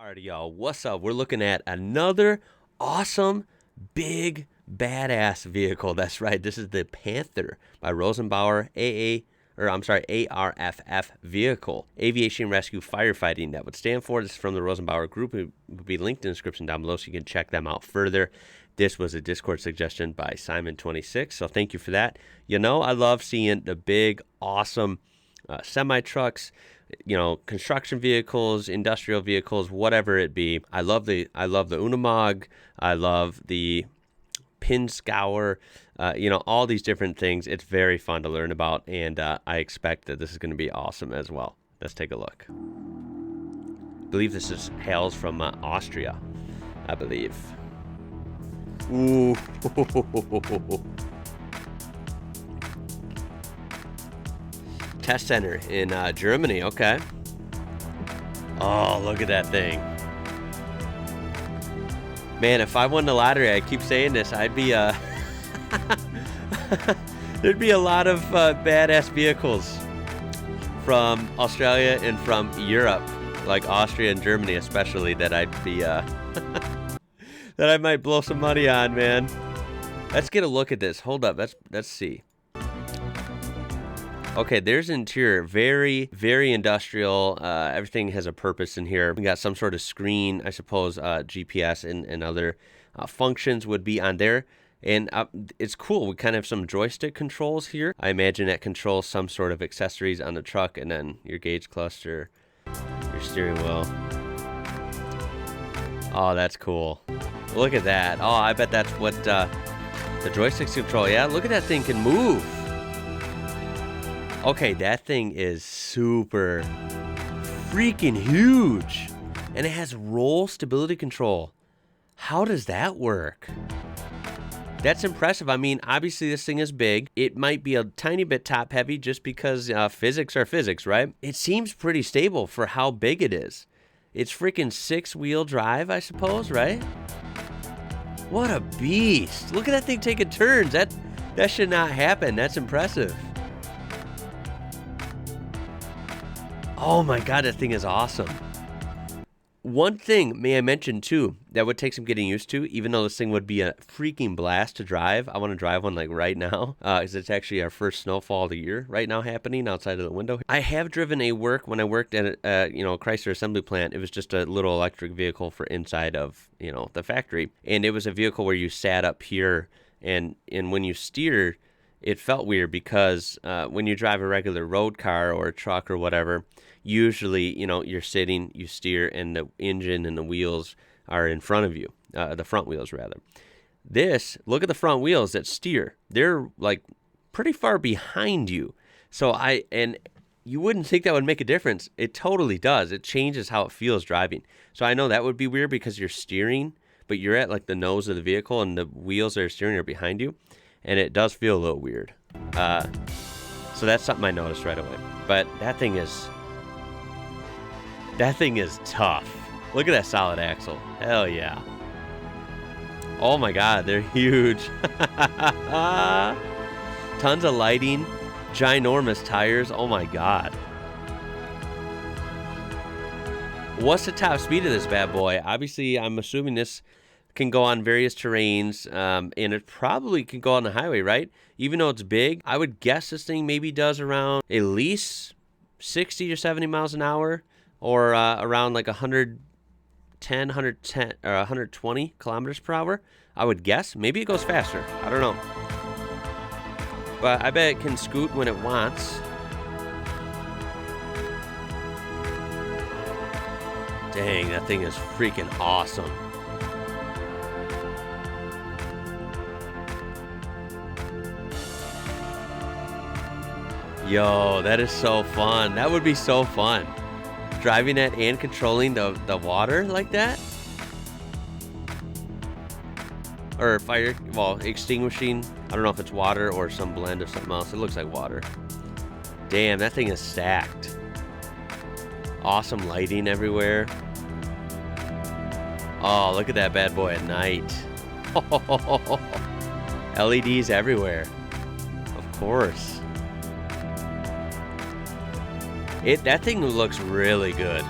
Alrighty, y'all, what's up? We're looking at another awesome, big, badass vehicle. That's right, this is the Panther by Rosenbauer ARFF vehicle. Aviation Rescue Firefighting, that would stand for. This is from the Rosenbauer group. It will be linked in the description down below so you can check them out further. This was a Discord suggestion by Simon26, so thank you for that. You know, I love seeing the big, awesome semi-trucks, you know, construction vehicles, industrial vehicles, whatever it be. I love the Unimog. I love the pin scour, you know, all these different things. It's very fun to learn about, and I expect that this is going to be awesome as well. Let's take a look. I believe this hails from Austria, I believe. Ooh. Test center in Germany. Okay. Oh, look at that thing. Man, if I won the lottery, I keep saying this, I'd be there'd be a lot of badass vehicles from Australia and from Europe, like Austria and Germany especially, that I'd be that I might blow some money on, man. Let's get a look at this. Hold up. Let's see. Okay, there's interior. Very, very industrial. Everything has a purpose in here. We got some sort of screen, I suppose, GPS and other functions would be on there. And it's cool. We kind of have some joystick controls here. I imagine that controls some sort of accessories on the truck, and then your gauge cluster, your steering wheel. Oh, that's cool. Look at that. Oh, I bet that's what the joysticks control. Yeah, look at that thing can move. Okay, that thing is super freaking huge. And it has roll stability control. How does that work? That's impressive. I mean, obviously this thing is big. It might be a tiny bit top heavy just because physics are physics, right? It seems pretty stable for how big it is. It's freaking 6-wheel drive, I suppose, right? What a beast. Look at that thing taking turns. That should not happen. That's impressive. Oh my God, that thing is awesome. One thing, may I mention too, that would take some getting used to, even though this thing would be a freaking blast to drive. I want to drive one like right now, because it's actually our first snowfall of the year right now happening outside of the window. I have driven when I worked at a Chrysler assembly plant. It was just a little electric vehicle for inside of, the factory. And it was a vehicle where you sat up here, and when you steer, it felt weird because when you drive a regular road car or a truck or whatever, usually, you're sitting, you steer, and the engine and the wheels are in front of you, the front wheels rather. Look at the front wheels that steer. They're like pretty far behind you. And you wouldn't think that would make a difference. It totally does. It changes how it feels driving. So I know that would be weird because you're steering, but you're at like the nose of the vehicle and the wheels that are steering are behind you. And it does feel a little weird. So that's something I noticed right away. But that thing is tough. Look at that solid axle. Hell yeah. Oh my God, they're huge. Tons of lighting, ginormous tires. Oh my God. What's the top speed of this bad boy? Obviously, I'm assuming this can go on various terrains, and it probably can go on the highway, right? Even though it's big, I would guess this thing maybe does around at least 60 or 70 miles an hour, or around like 110 or 120 kilometers per hour. I would guess. Maybe it goes faster. I don't know. But I bet it can scoot when it wants. Dang, that thing is freaking awesome. Yo, that is so fun. That would be so fun. Driving that and controlling the water like that. Or extinguishing. I don't know if it's water or some blend of something else. It looks like water. Damn, that thing is stacked. Awesome lighting everywhere. Oh, look at that bad boy at night. LEDs everywhere. Of course. That thing looks really good.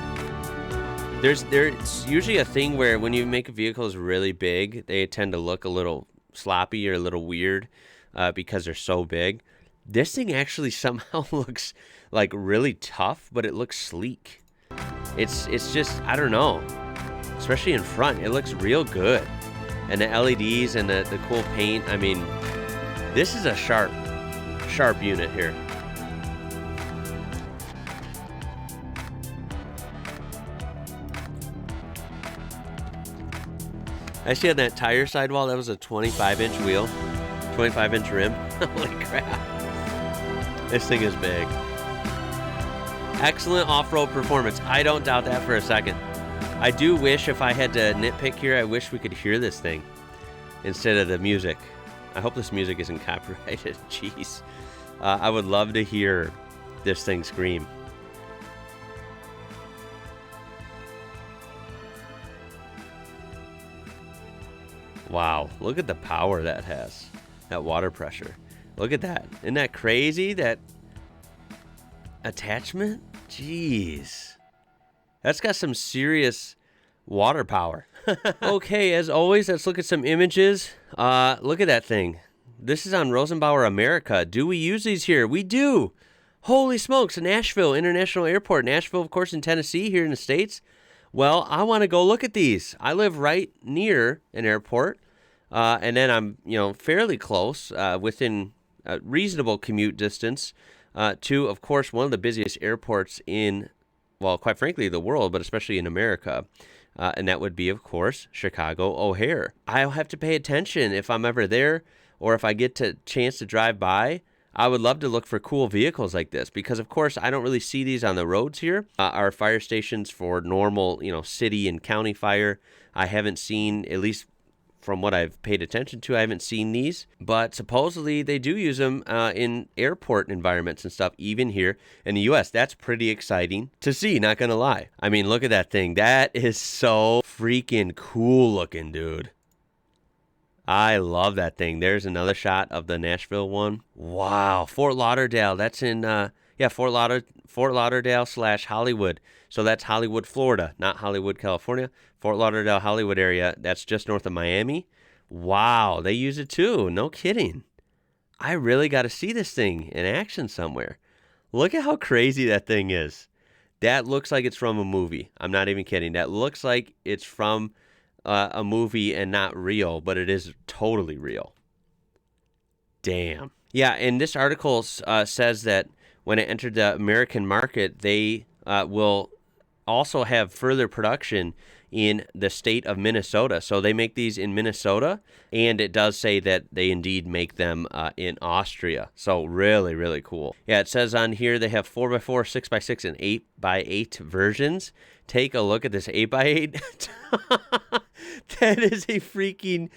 There's usually a thing where when you make vehicles really big, they tend to look a little sloppy or a little weird because they're so big. This thing actually somehow looks like really tough, but it looks sleek. It's just, I don't know, especially in front, it looks real good. And the LEDs and the cool paint, I mean, this is a sharp unit here. I see on that tire sidewall, that was a 25-inch wheel, 25-inch rim. Holy crap. This thing is big. Excellent off-road performance. I don't doubt that for a second. I do wish, if I had to nitpick here, I wish we could hear this thing instead of the music. I hope this music isn't copyrighted. Jeez. I would love to hear this thing scream. Wow, look at the power that has. That water pressure. Look at that. Isn't that crazy? That attachment? Jeez. That's got some serious water power. Okay, as always, let's look at some images. Look at that thing. This is on Rosenbauer America. Do we use these here? We do. Holy smokes, Nashville International Airport. Nashville, of course, in Tennessee, here in the States. Well, I want to go look at these. I live right near an airport, and then I'm, fairly close, within a reasonable commute distance, to, of course, one of the busiest airports in, well, quite frankly, the world, but especially in America. And that would be, of course, Chicago O'Hare. I'll have to pay attention if I'm ever there, or if I get a chance to drive by. I would love to look for cool vehicles like this because, of course, I don't really see these on the roads here. Our fire stations for normal, city and county fire, I haven't seen, at least from what I've paid attention to, I haven't seen these. But supposedly they do use them in airport environments and stuff, even here in the U.S. That's pretty exciting to see, not going to lie. I mean, look at that thing. That is so freaking cool looking, dude. I love that thing. There's another shot of the Nashville one. Wow. Fort Lauderdale. That's in, Fort Lauderdale / Hollywood. So that's Hollywood, Florida, not Hollywood, California. Fort Lauderdale, Hollywood area. That's just north of Miami. Wow. They use it too. No kidding. I really got to see this thing in action somewhere. Look at how crazy that thing is. That looks like it's from a movie. I'm not even kidding. That looks like it's from a movie and not real, but it is totally real. Damn. Yeah, and this article says that when it entered the American market, they will also have further production in the state of Minnesota. So they make these in Minnesota, and it does say that they indeed make them in Austria. So really, really cool. Yeah, it says on here they have 4x4, 6x6, and 8x8 versions. Take a look at this 8x8. That is a freaking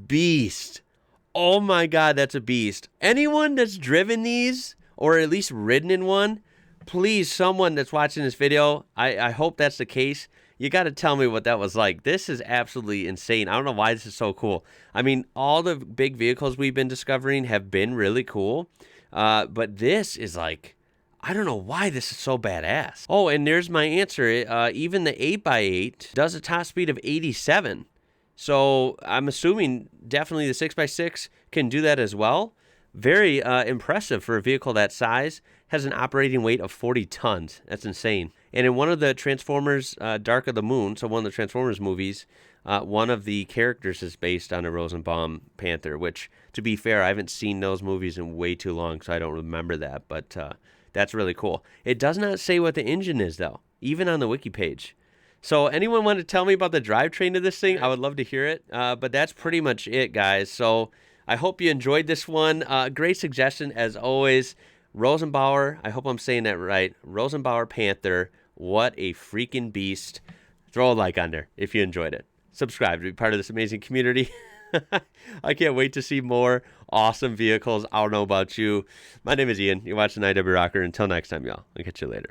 beast. Oh my God, that's a beast. Anyone that's driven these, or at least ridden in one, please, someone that's watching this video, I hope that's the case. You got to tell me what that was like. This is absolutely insane. I don't know why this is so cool. I mean, all the big vehicles we've been discovering have been really cool. But this is like, I don't know why this is so badass. Oh, and there's my answer. Even the 8x8 does a top speed of 87. So I'm assuming definitely the 6x6 can do that as well. Very impressive for a vehicle that size. Has an operating weight of 40 tons. That's insane. And in one of the Transformers Dark of the Moon, so one of the Transformers movies, one of the characters is based on a Rosenbauer Panther, which, to be fair, I haven't seen those movies in way too long, so I don't remember that. But that's really cool. It does not say what the engine is, though, even on the wiki page. So anyone want to tell me about the drivetrain of this thing? I would love to hear it. But that's pretty much it, guys. So I hope you enjoyed this one. Great suggestion, as always. Rosenbauer, I hope I'm saying that right. Rosenbauer Panther. What a freaking beast. Throw a like on there if you enjoyed it. Subscribe to be part of this amazing community. I can't wait to see more awesome vehicles. I don't know about you. My name is Ian. You're watching IWrocker. Until next time, y'all. I'll catch you later.